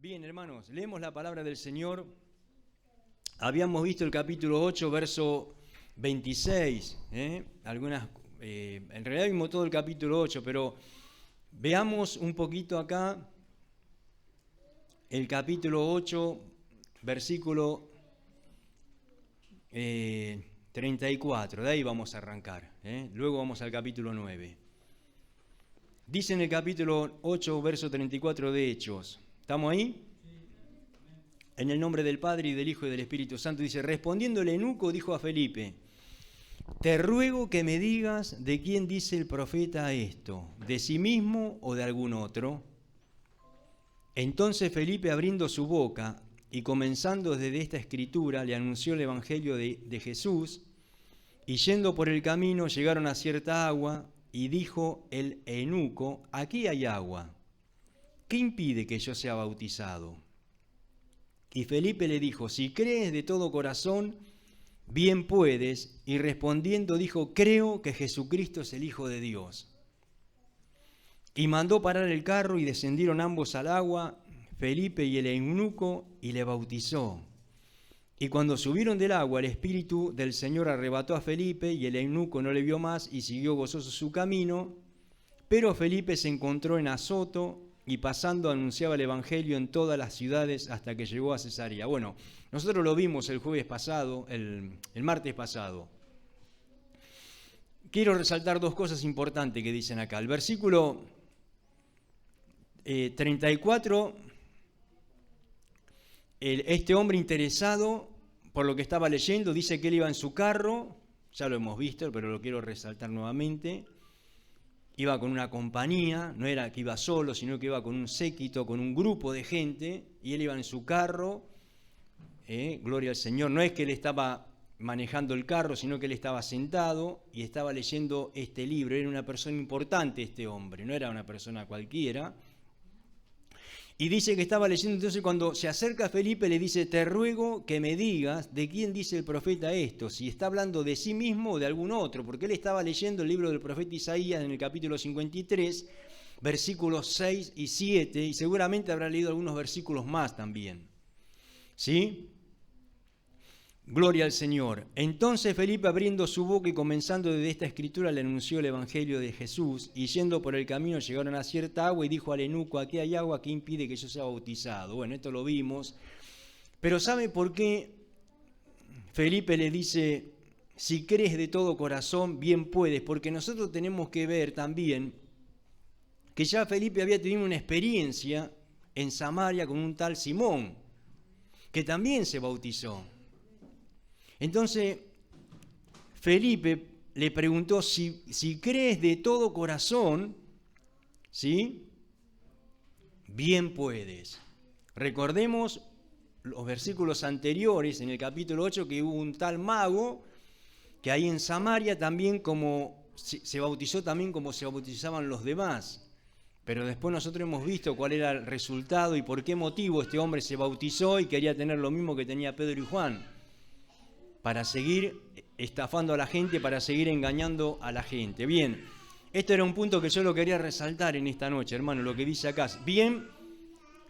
Bien, hermanos, leemos la palabra del Señor. Habíamos visto el capítulo 8, verso 26. En realidad vimos todo el capítulo 8, pero veamos un poquito acá el capítulo 8, versículo 34. De ahí vamos a arrancar. Luego vamos al capítulo 9. Dice en el capítulo 8, verso 34 de Hechos. ¿Estamos ahí? En el nombre del Padre, y del Hijo, y del Espíritu Santo. Dice, respondiendo el eunuco, dijo a Felipe, te ruego que me digas de quién dice el profeta esto, de sí mismo o de algún otro. Entonces Felipe, abriendo su boca y comenzando desde esta escritura, le anunció el Evangelio de Jesús, y yendo por el camino llegaron a cierta agua, y dijo el eunuco, aquí hay agua, ¿qué impide que yo sea bautizado? Y Felipe le dijo, si crees de todo corazón, bien puedes. Y respondiendo dijo, creo que Jesucristo es el Hijo de Dios. Y mandó parar el carro y descendieron ambos al agua, Felipe y el eunuco, y le bautizó. Y cuando subieron del agua, el Espíritu del Señor arrebató a Felipe, y el eunuco no le vio más y siguió gozoso su camino. Pero Felipe se encontró en Azoto, y pasando anunciaba el Evangelio en todas las ciudades hasta que llegó a Cesarea. Bueno, nosotros lo vimos el jueves pasado, el martes pasado. Quiero resaltar dos cosas importantes que dicen acá. El versículo 34, este hombre interesado por lo que estaba leyendo, dice que él iba en su carro, ya lo hemos visto, pero lo quiero resaltar nuevamente. Iba con una compañía, no era que iba solo, sino que iba con un séquito, con un grupo de gente, y él iba en su carro, gloria al Señor. No es que él estaba manejando el carro, sino que él estaba sentado y estaba leyendo este libro. Era una persona importante este hombre, no era una persona cualquiera. Y dice que estaba leyendo, entonces cuando se acerca a Felipe le dice, te ruego que me digas de quién dice el profeta esto, si está hablando de sí mismo o de algún otro, porque él estaba leyendo el libro del profeta Isaías en el capítulo 53, versículos 6 y 7, y seguramente habrá leído algunos versículos más también. ¿Sí? Gloria al Señor. Entonces Felipe, abriendo su boca y comenzando desde esta escritura, le anunció el Evangelio de Jesús, y yendo por el camino llegaron a cierta agua, y dijo al eunuco, aquí hay agua, ¿qué impide que yo sea bautizado? Bueno, esto lo vimos, pero ¿sabe por qué Felipe le dice, si crees de todo corazón, bien puedes? Porque nosotros tenemos que ver también que ya Felipe había tenido una experiencia en Samaria con un tal Simón, que también se bautizó. Entonces, Felipe le preguntó, si crees de todo corazón, ¿sí? Bien puedes. Recordemos los versículos anteriores, en el capítulo 8, que hubo un tal mago, que ahí en Samaria también se bautizó también como se bautizaban los demás. Pero después nosotros hemos visto cuál era el resultado y por qué motivo este hombre se bautizó y quería tener lo mismo que tenía Pedro y Juan, para seguir estafando a la gente, para seguir engañando a la gente. Bien, esto era un punto que yo lo quería resaltar en esta noche, hermano, lo que dice acá. Bien,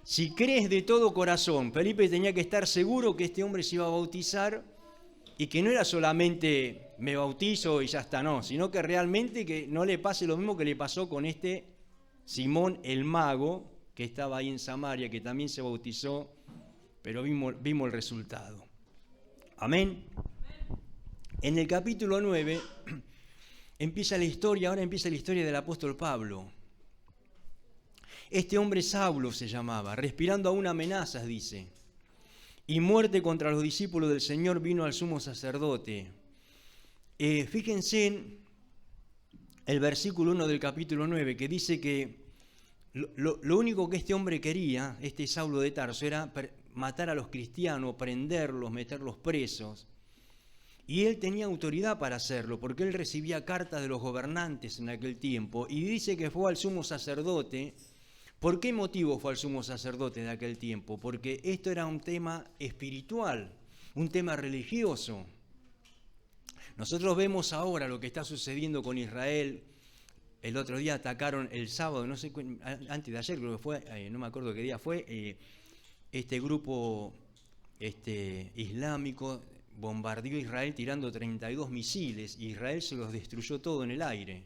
si crees de todo corazón, Felipe tenía que estar seguro que este hombre se iba a bautizar y que no era solamente me bautizo y ya está, no, sino que realmente que no le pase lo mismo que le pasó con este Simón el mago, que estaba ahí en Samaria, que también se bautizó, pero vimos el resultado. Amén. En el capítulo 9 ahora empieza la historia del apóstol Pablo. Este hombre Saulo se llamaba, respirando aún amenazas, dice, y muerte contra los discípulos del Señor vino al sumo sacerdote. Fíjense en el versículo 1 del capítulo 9, que dice que lo único que este hombre quería, este Saulo de Tarso, era matar a los cristianos, prenderlos, meterlos presos. Y él tenía autoridad para hacerlo, porque él recibía cartas de los gobernantes en aquel tiempo. Y dice que fue al sumo sacerdote. ¿Por qué motivo fue al sumo sacerdote de aquel tiempo? Porque esto era un tema espiritual, un tema religioso. Nosotros vemos ahora lo que está sucediendo con Israel. El otro día atacaron el sábado, no sé, antes de ayer creo que fue, no me acuerdo qué día fue, este grupo islámico bombardeó a Israel tirando 32 misiles. Israel se los destruyó todo en el aire.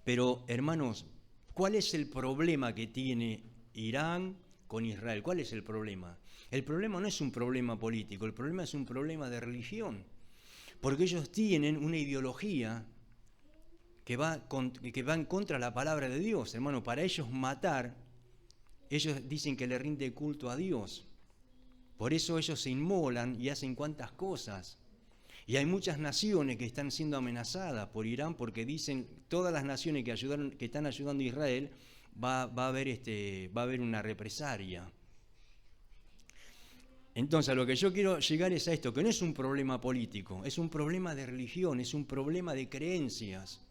Pero, hermanos, ¿cuál es el problema que tiene Irán con Israel? ¿Cuál es el problema? El problema no es un problema político, el problema es un problema de religión. Porque ellos tienen una ideología que va en contra de la palabra de Dios. Hermano, para ellos matar, ellos dicen que le rinde culto a Dios. Por eso ellos se inmolan y hacen cuantas cosas. Y hay muchas naciones que están siendo amenazadas por Irán porque dicen, todas las naciones que están ayudando a Israel, va a haber una represalia. Entonces, a lo que yo quiero llegar es a esto, que no es un problema político, es un problema de religión, es un problema de creencias.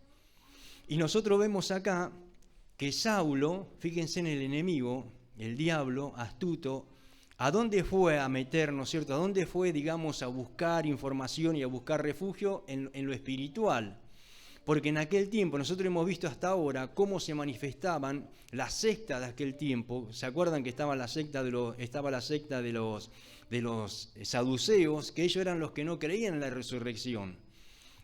Y nosotros vemos acá que Saulo, fíjense en el enemigo, el diablo, astuto, ¿a dónde fue a meter, no es cierto? ¿A dónde fue, digamos, a buscar información y a buscar refugio? En lo espiritual. Porque en aquel tiempo, nosotros hemos visto hasta ahora cómo se manifestaban las sectas de aquel tiempo. ¿Se acuerdan que estaba la secta de los saduceos? Que ellos eran los que no creían en la resurrección.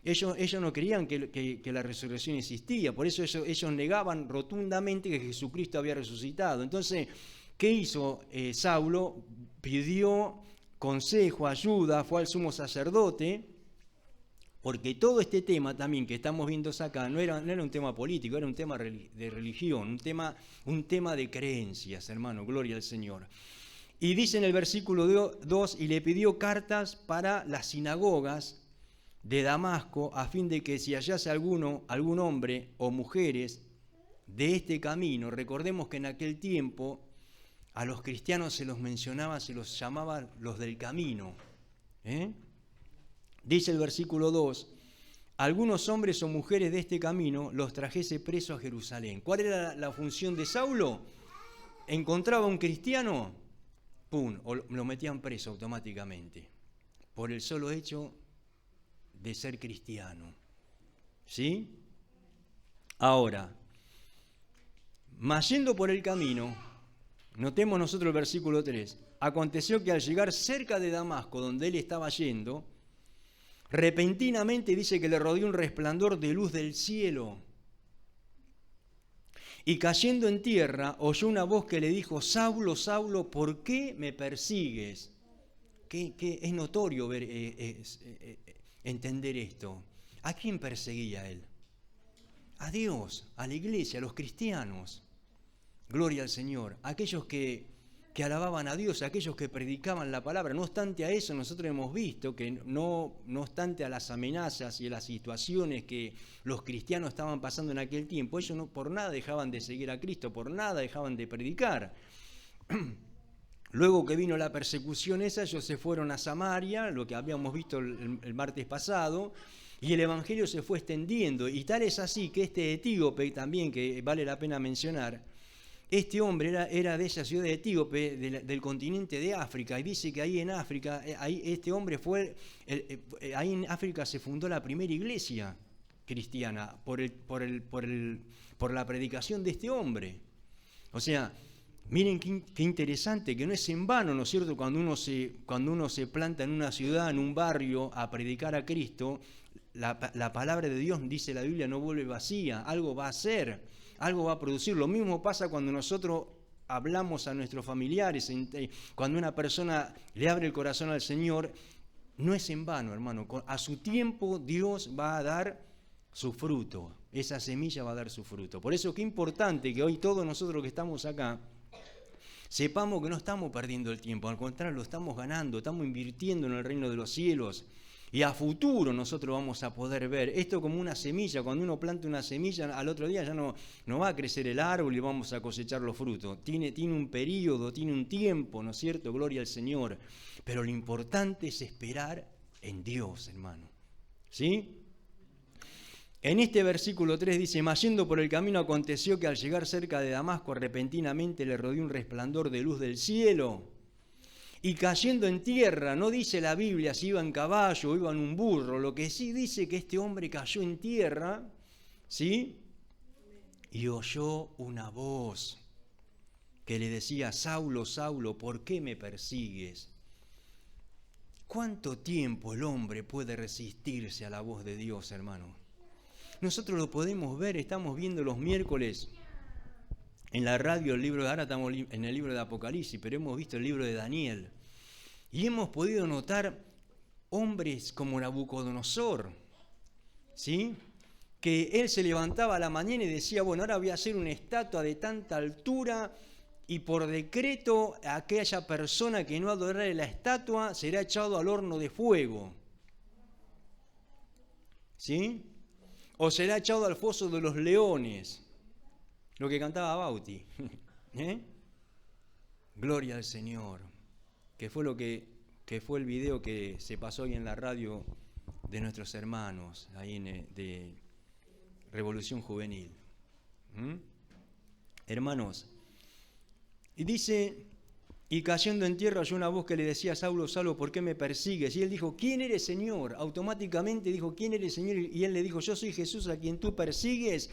Ellos no creían que la resurrección existía. Por eso ellos negaban rotundamente que Jesucristo había resucitado. Entonces, ¿qué hizo Saulo? Pidió consejo, ayuda, fue al sumo sacerdote, porque todo este tema también que estamos viendo acá no era un tema político, era un tema de religión, un tema de creencias, hermano, gloria al Señor. Y dice en el versículo 2, y le pidió cartas para las sinagogas de Damasco, a fin de que si hallase algún hombre o mujeres de este camino, recordemos que en aquel tiempo a los cristianos se los mencionaba, se los llamaba los del camino. Dice el versículo 2, algunos hombres o mujeres de este camino los trajese presos a Jerusalén. ¿Cuál era la función de Saulo? Encontraba un cristiano, ¡pum!, o lo metían preso automáticamente, por el solo hecho de ser cristiano. ¿Sí? Ahora, mas yendo por el camino, notemos nosotros el versículo 3, aconteció que al llegar cerca de Damasco, donde él estaba yendo, repentinamente dice que le rodeó un resplandor de luz del cielo. Y cayendo en tierra, oyó una voz que le dijo, Saulo, Saulo, ¿por qué me persigues? Que es notorio entender esto. ¿A quién perseguía él? A Dios, a la iglesia, a los cristianos. Gloria al Señor. Aquellos que alababan a Dios, aquellos que predicaban la palabra. No obstante a eso, nosotros hemos visto que no obstante a las amenazas y a las situaciones que los cristianos estaban pasando en aquel tiempo, ellos no por nada dejaban de seguir a Cristo, por nada dejaban de predicar. Luego que vino la persecución esa, ellos se fueron a Samaria, lo que habíamos visto el martes pasado, y el evangelio se fue extendiendo. Y tal es así que este etíope también, que vale la pena mencionar, este hombre era de esa ciudad de Etíope, del continente de África, y dice que ahí en África, este hombre ahí en África se fundó la primera iglesia cristiana por la predicación de este hombre. O sea, miren qué interesante, que no es en vano, ¿no es cierto?, cuando uno se planta en una ciudad, en un barrio, a predicar a Cristo, la palabra de Dios, dice la Biblia, no vuelve vacía, algo va a hacer. Algo va a producir. Lo mismo pasa cuando nosotros hablamos a nuestros familiares, cuando una persona le abre el corazón al Señor, no es en vano, hermano. A su tiempo Dios va a dar su fruto. Esa semilla va a dar su fruto. Por eso qué importante que hoy todos nosotros que estamos acá sepamos que no estamos perdiendo el tiempo, al contrario, lo estamos ganando, estamos invirtiendo en el reino de los cielos. Y a futuro nosotros vamos a poder ver esto como una semilla. Cuando uno planta una semilla, al otro día ya no va a crecer el árbol y vamos a cosechar los frutos. Tiene un periodo, tiene un tiempo, ¿no es cierto? Gloria al Señor. Pero lo importante es esperar en Dios, hermano. ¿Sí? En este versículo 3 dice, mas yendo por el camino aconteció que al llegar cerca de Damasco repentinamente le rodeó un resplandor de luz del cielo. Y cayendo en tierra, no dice la Biblia si iba en caballo o iba en un burro, lo que sí dice que este hombre cayó en tierra, ¿sí? Y oyó una voz que le decía: Saulo, Saulo, ¿por qué me persigues? ¿Cuánto tiempo el hombre puede resistirse a la voz de Dios, hermano? Nosotros lo podemos ver, estamos viendo los miércoles en la radio el libro de, ahora estamos en el libro de Apocalipsis, pero hemos visto el libro de Daniel. Y hemos podido notar hombres como Nabucodonosor, ¿sí? Que él se levantaba a la mañana y decía: bueno, ahora voy a hacer una estatua de tanta altura, y por decreto aquella persona que no adorare la estatua será echado al horno de fuego, ¿sí? O será echado al foso de los leones, lo que cantaba Bauti. Gloria al Señor, que fue fue el video que se pasó hoy en la radio de nuestros hermanos ahí de Revolución Juvenil. Hermanos, y dice: y cayendo en tierra oyó una voz que le decía: Saulo, Saulo, ¿por qué me persigues? Y él dijo: ¿quién eres, Señor? Automáticamente dijo: ¿quién eres, Señor? Y él le dijo: yo soy Jesús a quien tú persigues.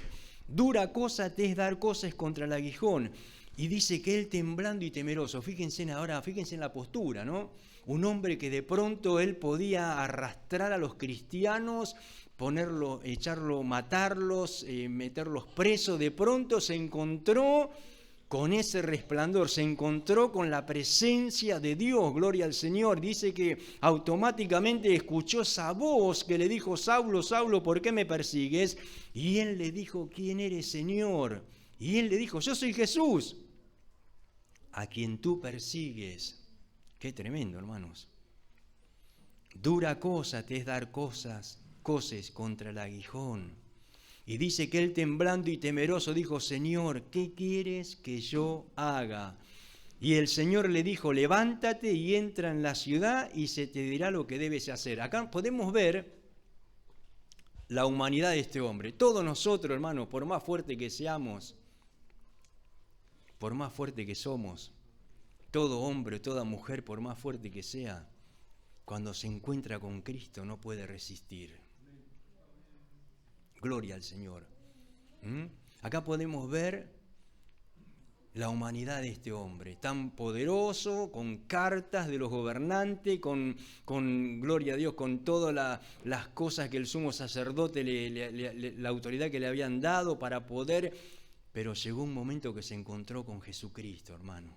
Dura cosa te es dar cosas contra el aguijón. Y dice que él, temblando y temeroso, fíjense en la postura, ¿no? Un hombre que de pronto él podía arrastrar a los cristianos, matarlos, meterlos presos. De pronto se encontró con ese resplandor, se encontró con la presencia de Dios, gloria al Señor. Dice que automáticamente escuchó esa voz que le dijo: Saulo, Saulo, ¿por qué me persigues? Y él le dijo: ¿quién eres, Señor? Y él le dijo: yo soy Jesús, a quien tú persigues. Qué tremendo, hermanos. Dura cosa te es dar coces contra el aguijón. Y dice que él, temblando y temeroso, dijo: Señor, ¿qué quieres que yo haga? Y el Señor le dijo: levántate y entra en la ciudad y se te dirá lo que debes hacer. Acá podemos ver la humanidad de este hombre. Todos nosotros, hermanos, por más fuerte que seamos, por más fuerte que somos, todo hombre, toda mujer, por más fuerte que sea, cuando se encuentra con Cristo no puede resistir. Gloria al Señor. Acá podemos ver la humanidad de este hombre, tan poderoso, con cartas de los gobernantes, con gloria a Dios, con todas las cosas que el sumo sacerdote, la autoridad que le habían dado para poder. Pero llegó un momento que se encontró con Jesucristo, hermano.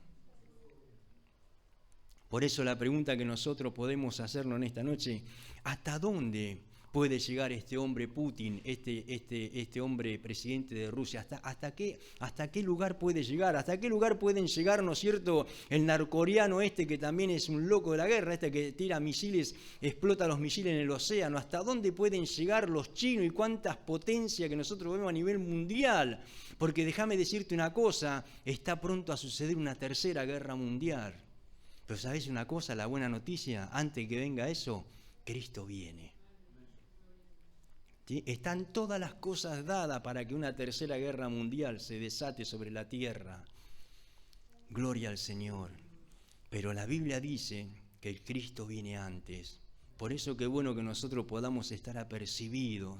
Por eso la pregunta que nosotros podemos hacernos en esta noche: ¿hasta dónde puede llegar este hombre Putin, este hombre presidente de Rusia? ¿Hasta qué lugar puede llegar? ¿Hasta qué lugar pueden llegar, ¿no es cierto?, el narcoreano que también es un loco de la guerra, que tira misiles, explota los misiles en el océano? ¿Hasta dónde pueden llegar los chinos y cuántas potencias que nosotros vemos a nivel mundial? Porque déjame decirte una cosa: está pronto a suceder una tercera guerra mundial. Pero ¿sabes una cosa? La buena noticia, antes que venga eso, Cristo viene. ¿Sí? Están todas las cosas dadas para que una tercera guerra mundial se desate sobre la tierra. Gloria al Señor. Pero la Biblia dice que el Cristo viene antes. Por eso qué bueno que nosotros podamos estar apercibidos,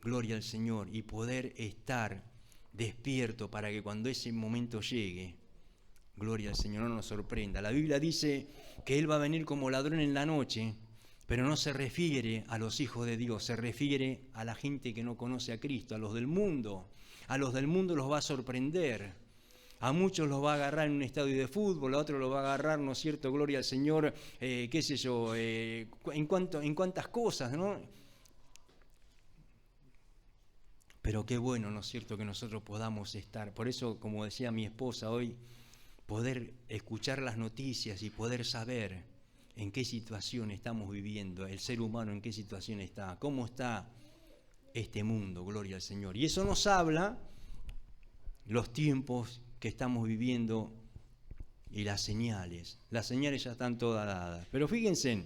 gloria al Señor, y poder estar despierto para que cuando ese momento llegue, gloria al Señor, no nos sorprenda. La Biblia dice que Él va a venir como ladrón en la noche, pero no se refiere a los hijos de Dios, se refiere a la gente que no conoce a Cristo, a los del mundo. A los del mundo los va a sorprender. A muchos los va a agarrar en un estadio de fútbol, a otros los va a agarrar, ¿no es cierto?, gloria al Señor, qué sé yo, en cuántas cosas, ¿no? Pero qué bueno, ¿no es cierto?, que nosotros podamos estar. Por eso, como decía mi esposa hoy, poder escuchar las noticias y poder saber en qué situación estamos viviendo, el ser humano en qué situación está, cómo está este mundo, gloria al Señor. Y eso nos habla los tiempos que estamos viviendo y las señales. Las señales ya están todas dadas. Pero fíjense,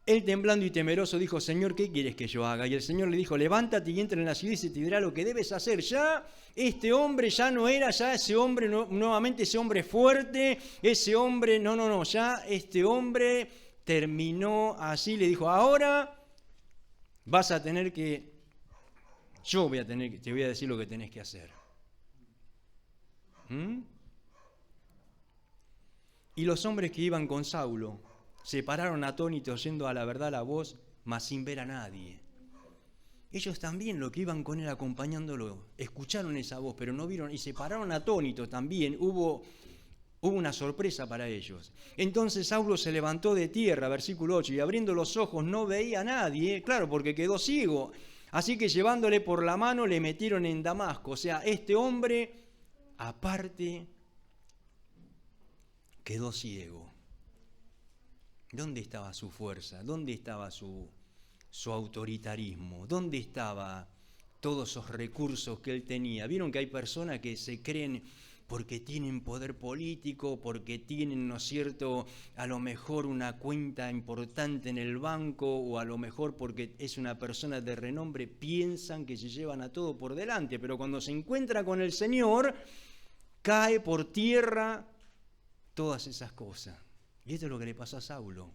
él, temblando y temeroso, dijo: Señor, ¿qué quieres que yo haga? Y el Señor le dijo: levántate y entra en la ciudad y se te dirá lo que debes hacer. Ya este hombre ya no era ya ese hombre, nuevamente ese hombre fuerte, ese hombre, no, ya este hombre terminó así. Le dijo: ahora vas a tener que, te voy a decir lo que tenés que hacer. ¿Mm? Y los hombres que iban con Saulo se pararon atónitos yendo a la verdad la voz, mas sin ver a nadie. Ellos también, los que iban con él acompañándolo, escucharon esa voz, pero no vieron, y se pararon atónitos también. Hubo una sorpresa para ellos. Entonces Saulo se levantó de tierra, versículo 8, y abriendo los ojos no veía a nadie, claro, porque quedó ciego. Así que llevándole por la mano le metieron en Damasco. O sea, este hombre, aparte, quedó ciego. ¿Dónde estaba su fuerza? ¿Dónde estaba su autoritarismo? ¿Dónde estaban todos esos recursos que él tenía? Vieron que hay personas que se creen porque tienen poder político, porque tienen, ¿no es cierto?, a lo mejor una cuenta importante en el banco, o a lo mejor porque es una persona de renombre, piensan que se llevan a todo por delante, pero cuando se encuentra con el Señor, cae por tierra todas esas cosas. Y esto es lo que le pasó a Saulo.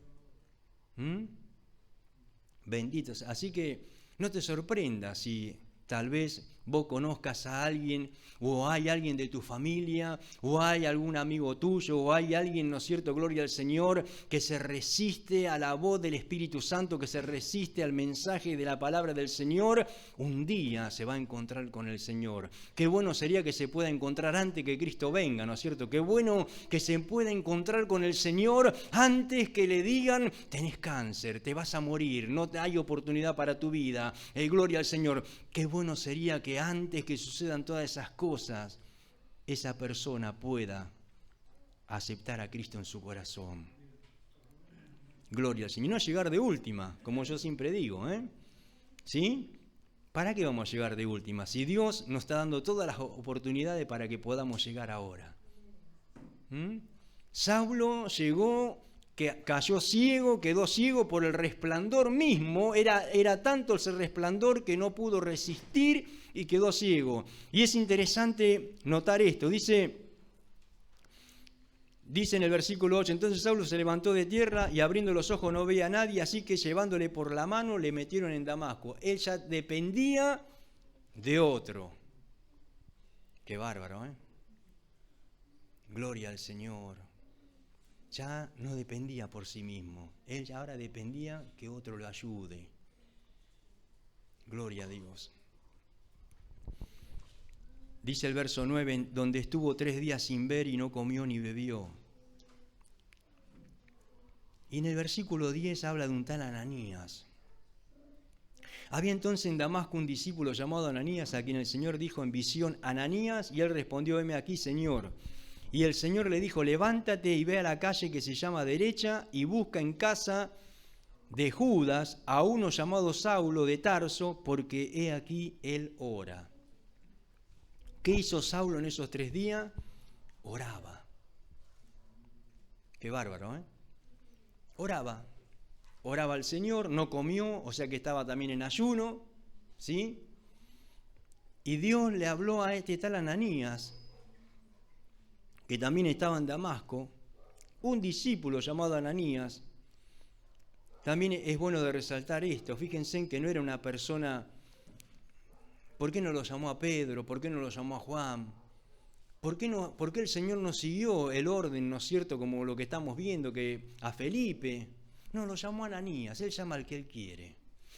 Benditos. Así que no te sorprendas si tal vez vos conozcas a alguien, o hay alguien de tu familia, o hay algún amigo tuyo, o hay alguien, ¿no es cierto?, gloria al Señor, que se resiste a la voz del Espíritu Santo, que se resiste al mensaje de la palabra del Señor. Un día se va a encontrar con el Señor. Qué bueno sería que se pueda encontrar antes que Cristo venga, ¿no es cierto? Qué bueno que se pueda encontrar con el Señor antes que le digan, tenés cáncer, te vas a morir, no hay oportunidad para tu vida. Gloria al Señor. Qué bueno sería que antes que sucedan todas esas cosas, esa persona pueda aceptar a Cristo en su corazón. Gloria al Señor. Y no llegar de última, como yo siempre digo, ¿sí? ¿Para qué vamos a llegar de última? Si Dios nos está dando todas las oportunidades para que podamos llegar ahora. Saulo llegó, que cayó ciego, quedó ciego por el resplandor mismo, era tanto ese resplandor que no pudo resistir y quedó ciego. Y es interesante notar esto, dice en el versículo 8, entonces Saulo se levantó de tierra y abriendo los ojos no veía a nadie, así que llevándole por la mano le metieron en Damasco. Él ya dependía de otro. Qué bárbaro, Gloria al Señor. Ya no dependía por sí mismo. Él ya ahora dependía que otro lo ayude. Gloria a Dios. Dice el verso 9, donde estuvo 3 días sin ver y no comió ni bebió. Y en el versículo 10 habla de un tal Ananías. Había entonces en Damasco un discípulo llamado Ananías, a quien el Señor dijo en visión, Ananías, y él respondió, heme aquí, Señor. Y el Señor le dijo, levántate y ve a la calle que se llama Derecha y busca en casa de Judas a uno llamado Saulo de Tarso, porque he aquí él ora. ¿Qué hizo Saulo en esos 3 días? Oraba. Qué bárbaro, Oraba. Oraba al Señor, no comió, o sea que estaba también en ayuno, ¿sí? Y Dios le habló a este tal Ananías, que también estaba en Damasco, un discípulo llamado Ananías. También es bueno de resaltar esto, fíjense en que no era una persona. ¿Por qué no lo llamó a Pedro? ¿Por qué no lo llamó a Juan? ¿Por qué el Señor no siguió el orden, ¿no es cierto?, como lo que estamos viendo, que a Felipe? No, lo llamó a Ananías, él llama al que él quiere.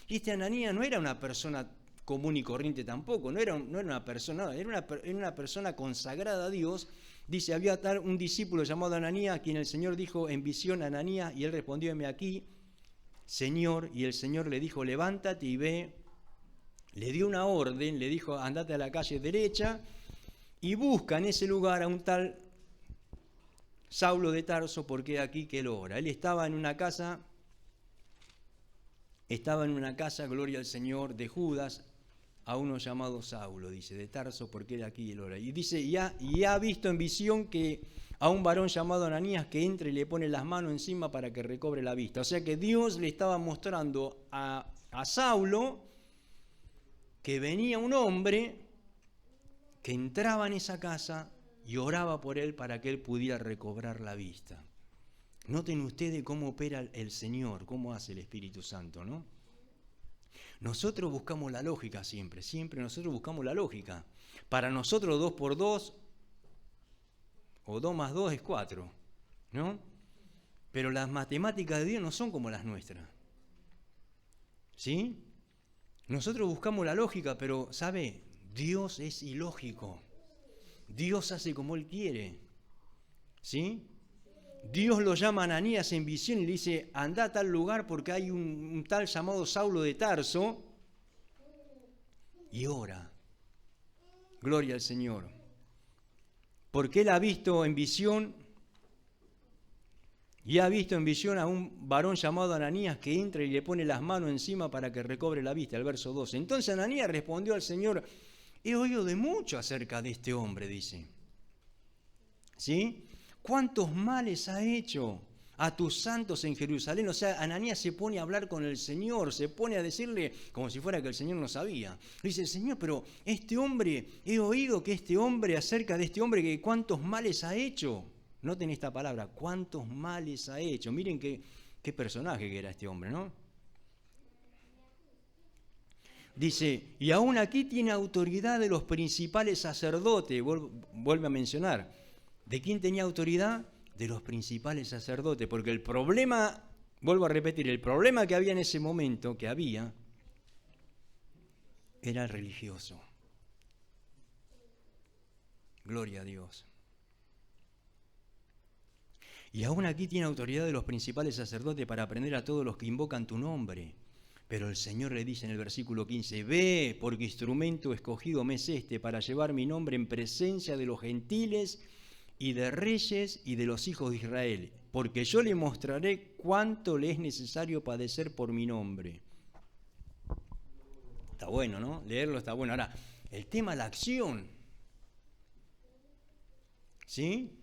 Y este Ananías no era una persona común y corriente tampoco, no era una persona, era una persona consagrada a Dios. Dice, había tal un discípulo llamado Ananías, a quien el Señor dijo en visión, Ananías, y él respondió, heme aquí, Señor, y el Señor le dijo, levántate y ve. Le dio una orden, le dijo, andate a la calle Derecha y busca en ese lugar a un tal Saulo de Tarso, porque aquí que él ora. Él estaba en una casa, gloria al Señor, de Judas, a uno llamado Saulo, dice, de Tarso, porque de aquí él ora. Y dice, y ha visto en visión que a un varón llamado Ananías que entra y le pone las manos encima para que recobre la vista. O sea que Dios le estaba mostrando a Saulo que venía un hombre que entraba en esa casa y oraba por él para que él pudiera recobrar la vista. Noten ustedes cómo opera el Señor, cómo hace el Espíritu Santo, ¿no? Nosotros buscamos la lógica siempre nosotros buscamos la lógica. Para nosotros 2 por 2 o 2 más 2 es 4, ¿no? Pero las matemáticas de Dios no son como las nuestras, ¿sí? Nosotros buscamos la lógica, pero, ¿sabe? Dios es ilógico. Dios hace como Él quiere, ¿sí? Dios lo llama a Ananías en visión y le dice, anda a tal lugar porque hay un tal llamado Saulo de Tarso y ora. Gloria al Señor. Porque él ha visto en visión y ha visto en visión a un varón llamado Ananías que entra y le pone las manos encima para que recobre la vista, el verso 12. Entonces Ananías respondió al Señor, he oído de mucho acerca de este hombre, dice. ¿Sí? ¿Cuántos males ha hecho a tus santos en Jerusalén? O sea, Ananías se pone a hablar con el Señor, se pone a decirle como si fuera que el Señor no sabía. Le dice, Señor, pero este hombre, he oído que este hombre, acerca de este hombre, que cuántos males ha hecho. Noten esta palabra, cuántos males ha hecho. Miren qué personaje que era este hombre, ¿no? Dice, y aún aquí tiene autoridad de los principales sacerdotes, vuelve a mencionar. ¿De quién tenía autoridad? De los principales sacerdotes, porque el problema, vuelvo a repetir, el problema que había en ese momento, era el religioso. Gloria a Dios. Y aún aquí tiene autoridad de los principales sacerdotes para prender a todos los que invocan tu nombre. Pero el Señor le dice en el versículo 15, ve, porque instrumento escogido me es este para llevar mi nombre en presencia de los gentiles y de reyes y de los hijos de Israel, porque yo le mostraré cuánto le es necesario padecer por mi nombre. Está bueno, ¿no? Leerlo está bueno. Ahora, el tema es la acción. ¿Sí?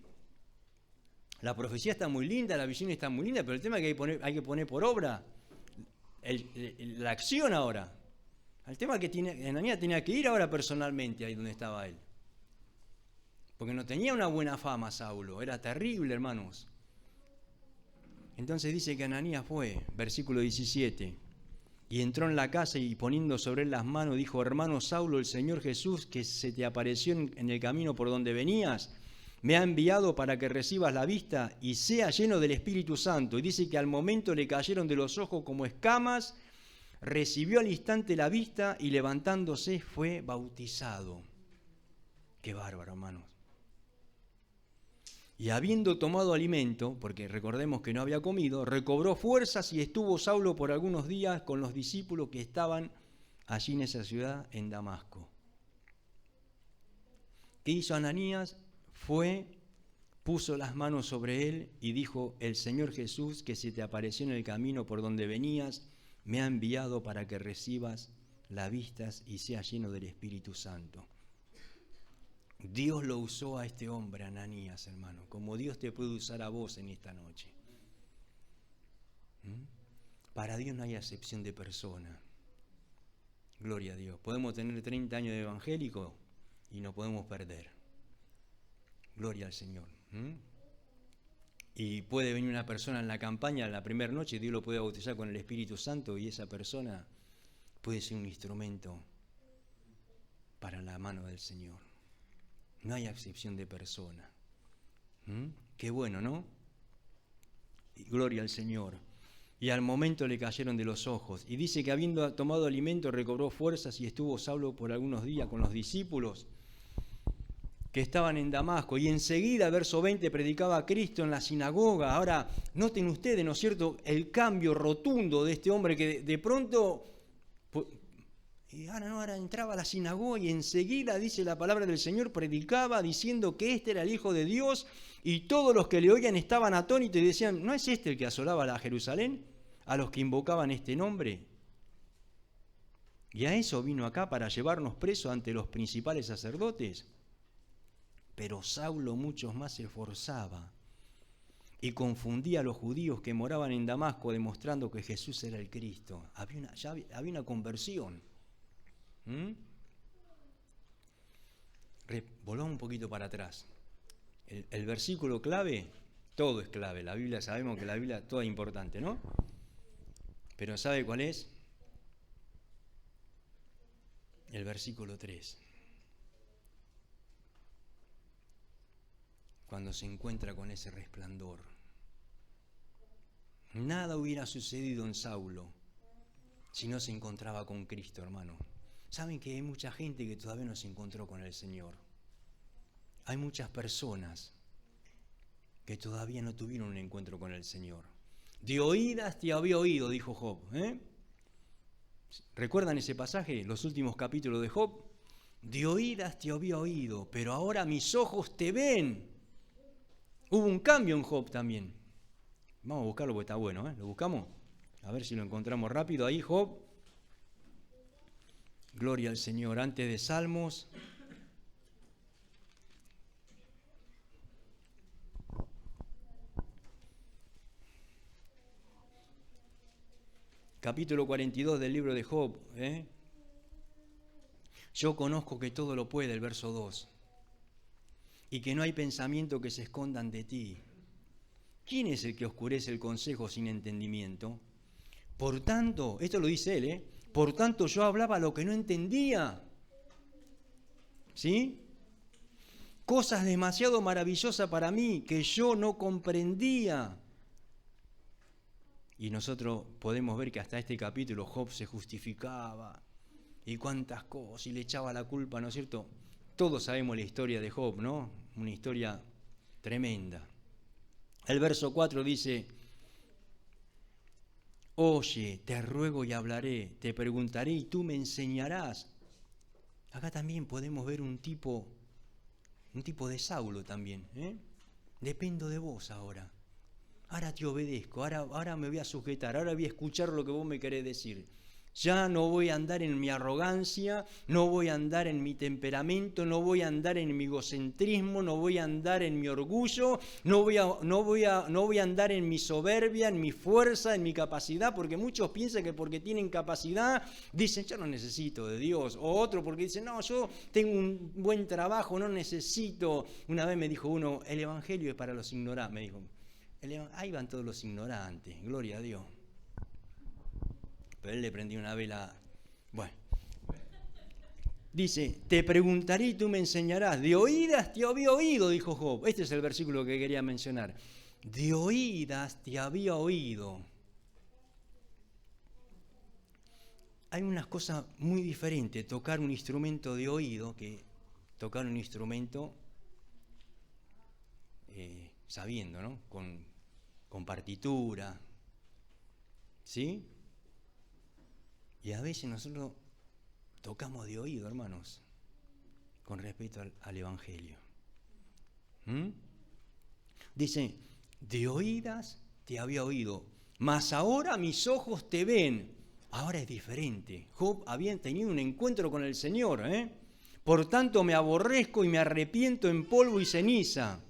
La profecía está muy linda, la visión está muy linda, pero el tema es que hay que poner por obra la acción ahora. El tema es que Ananías tenía que ir ahora personalmente ahí donde estaba él. Porque no tenía una buena fama Saulo, era terrible, hermanos. Entonces dice que Ananías fue, versículo 17, y entró en la casa y poniendo sobre él las manos, dijo, hermano Saulo, el Señor Jesús, que se te apareció en el camino por donde venías, me ha enviado para que recibas la vista y sea lleno del Espíritu Santo. Y dice que al momento le cayeron de los ojos como escamas, recibió al instante la vista y levantándose fue bautizado. Qué bárbaro, hermanos. Y habiendo tomado alimento, porque recordemos que no había comido, recobró fuerzas y estuvo Saulo por algunos días con los discípulos que estaban allí en esa ciudad, en Damasco. ¿Qué hizo Ananías? Puso las manos sobre él y dijo, el Señor Jesús que se te apareció en el camino por donde venías, me ha enviado para que recibas la vista y seas lleno del Espíritu Santo. Dios lo usó a este hombre, Ananías, hermano, como Dios te puede usar a vos en esta noche. Para Dios no hay acepción de persona. Gloria a Dios. Podemos tener 30 años de evangélico y no podemos perder. Gloria al Señor. Y puede venir una persona en la campaña, en la primera noche, Dios lo puede bautizar con el Espíritu Santo y esa persona puede ser un instrumento para la mano del Señor. No hay acepción de persona. Qué bueno, ¿no? Y gloria al Señor. Y al momento le cayeron de los ojos. Y dice que habiendo tomado alimento recobró fuerzas y estuvo Saulo por algunos días con los discípulos que estaban en Damasco. Y enseguida, verso 20, predicaba a Cristo en la sinagoga. Ahora, noten ustedes, ¿no es cierto?, el cambio rotundo de este hombre que de pronto... Y ahora entraba a la sinagoga y enseguida, dice la palabra del Señor, predicaba diciendo que este era el Hijo de Dios y todos los que le oían estaban atónitos y decían, ¿no es este el que asolaba a Jerusalén? A los que invocaban este nombre. Y a eso vino acá para llevarnos presos ante los principales sacerdotes. Pero Saulo muchos más se esforzaba y confundía a los judíos que moraban en Damasco demostrando que Jesús era el Cristo. Ya había una conversión. Volvamos un poquito para atrás. El versículo clave, todo es clave. La Biblia, sabemos que la Biblia todo es importante, ¿no? Pero ¿sabe cuál es? El versículo 3. cuando se encuentra con ese resplandor. Nada hubiera sucedido en Saulo si no se encontraba con Cristo, hermano. Saben que hay mucha gente que todavía no se encontró con el Señor. Hay muchas personas que todavía no tuvieron un encuentro con el Señor. De oídas te había oído, dijo Job. ¿Recuerdan ese pasaje, los últimos capítulos de Job? De oídas te había oído, pero ahora mis ojos te ven. Hubo un cambio en Job también. Vamos a buscarlo porque está bueno, ¿Lo buscamos? A ver si lo encontramos rápido ahí, Job. Gloria al Señor. Antes de Salmos. Capítulo 42 del libro de Job. Yo conozco que todo lo puede, el verso 2. Y que no hay pensamiento que se escondan de ti. ¿Quién es el que oscurece el consejo sin entendimiento? Por tanto, esto lo dice él, por tanto yo hablaba lo que no entendía. ¿Sí? Cosas demasiado maravillosas para mí que yo no comprendía. Y nosotros podemos ver que hasta este capítulo Job se justificaba y cuántas cosas y le echaba la culpa, ¿no es cierto? Todos sabemos la historia de Job, ¿no? Una historia tremenda. El verso 4 dice: oye, te ruego y hablaré, te preguntaré y tú me enseñarás. Acá también podemos ver un tipo de Saulo también. Dependo de vos ahora. Ahora te obedezco, ahora me voy a sujetar, ahora voy a escuchar lo que vos me querés decir. Ya no voy a andar en mi arrogancia, no voy a andar en mi temperamento, no voy a andar en mi egocentrismo, no voy a andar en mi orgullo, no voy a andar en mi soberbia, en mi fuerza, en mi capacidad, porque muchos piensan que porque tienen capacidad, dicen, yo no necesito de Dios. O otro porque dicen, no, yo tengo un buen trabajo, no necesito. Una vez me dijo uno, el evangelio es para los ignorantes, me dijo. Ahí van todos los ignorantes, gloria a Dios. Pero él le prendió una vela. Bueno, dice, te preguntaré y tú me enseñarás. De oídas te había oído, dijo Job. Este es el versículo que quería mencionar. De oídas te había oído. Hay unas cosas muy diferentes, tocar un instrumento de oído que tocar un instrumento sabiendo, ¿no? Con partitura, ¿sí? Y a veces nosotros tocamos de oído, hermanos, con respecto al Evangelio. Dice, de oídas te había oído, mas ahora mis ojos te ven. Ahora es diferente. Job había tenido un encuentro con el Señor, Por tanto me aborrezco y me arrepiento en polvo y ceniza.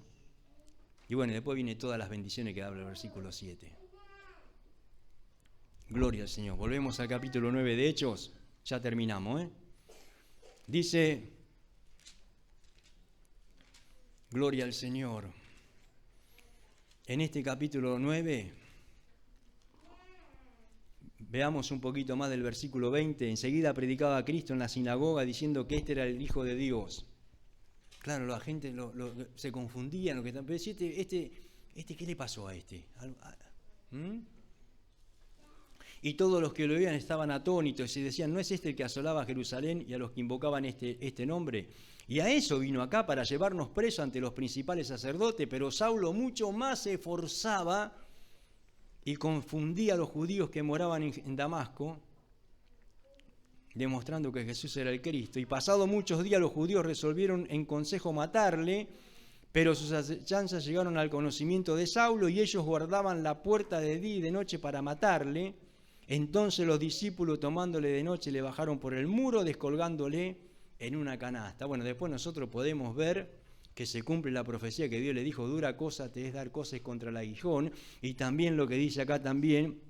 Y bueno, después viene todas las bendiciones que habla el versículo 7. Gloria al Señor. Volvemos al capítulo 9 de Hechos. Ya terminamos, Dice, gloria al Señor. En este capítulo 9, veamos un poquito más del versículo 20. Enseguida predicaba a Cristo en la sinagoga diciendo que este era el Hijo de Dios. Claro, la gente se confundía en lo que pero ¿qué le pasó a este? Y todos los que lo oían estaban atónitos y decían, ¿no es este el que asolaba a Jerusalén y a los que invocaban este nombre? Y a eso vino acá, para llevarnos presos ante los principales sacerdotes, pero Saulo mucho más se esforzaba y confundía a los judíos que moraban en Damasco, demostrando que Jesús era el Cristo. Y pasado muchos días los judíos resolvieron en consejo matarle, pero sus acechanzas llegaron al conocimiento de Saulo y ellos guardaban la puerta de día y de noche para matarle. Entonces los discípulos, tomándole de noche, le bajaron por el muro, descolgándole en una canasta. Bueno, después nosotros podemos ver que se cumple la profecía que Dios le dijo, dura cosa te es dar cosas contra el aguijón. Y también lo que dice acá también,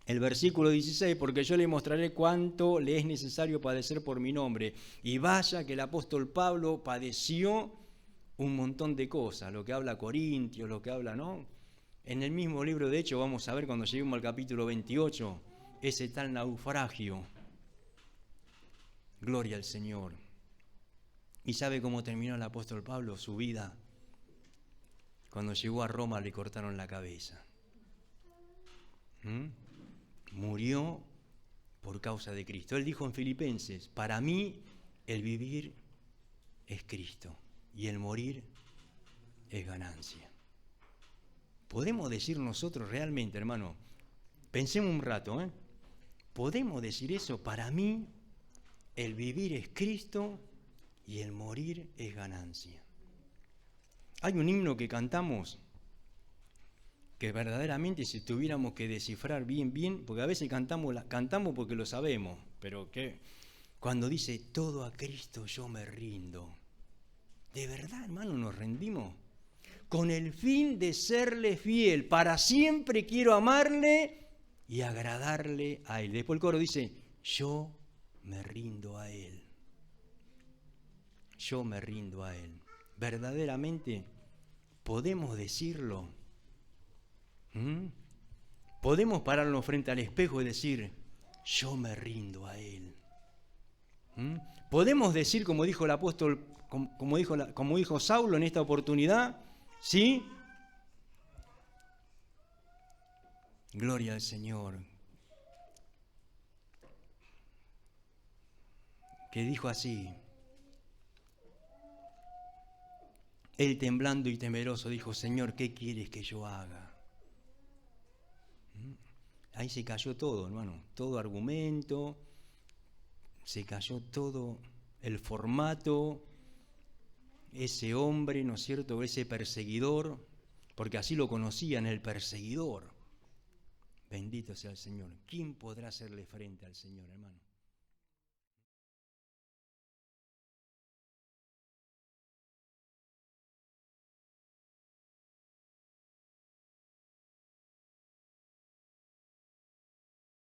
el versículo 16, porque yo le mostraré cuánto le es necesario padecer por mi nombre. Y vaya que el apóstol Pablo padeció un montón de cosas, lo que habla Corintios, lo que habla, ¿no? En el mismo libro de Hechos vamos a ver cuando lleguemos al capítulo 28, ese tal naufragio. Gloria al Señor. ¿Y sabe cómo terminó el apóstol Pablo su vida? Cuando llegó a Roma le cortaron la cabeza. Murió por causa de Cristo. Él dijo en Filipenses, para mí el vivir es Cristo y el morir es ganancia. ¿Podemos decir nosotros realmente, hermano? Pensemos un rato, ¿eh? ¿Podemos decir eso? Para mí el vivir es Cristo y el morir es ganancia. Hay un himno que cantamos que verdaderamente si tuviéramos que descifrar bien, porque a veces cantamos porque lo sabemos, pero que cuando dice todo a Cristo yo me rindo, ¿de verdad, hermano, nos rendimos? Con el fin de serle fiel, para siempre quiero amarle y agradarle a Él. Después el coro dice, yo me rindo a Él. Yo me rindo a Él. Verdaderamente, ¿podemos decirlo? Podemos pararnos frente al espejo y decir, yo me rindo a Él. Podemos decir, como dijo el apóstol, como dijo Saulo en esta oportunidad, ¿sí? Gloria al Señor. Que dijo así, él temblando y temeroso dijo, Señor, ¿qué quieres que yo haga? Ahí se cayó todo, hermano, todo argumento, se cayó todo el formato, ese hombre, ¿no es cierto?, ese perseguidor, porque así lo conocían, el perseguidor. Bendito sea el Señor. ¿Quién podrá hacerle frente al Señor, hermano?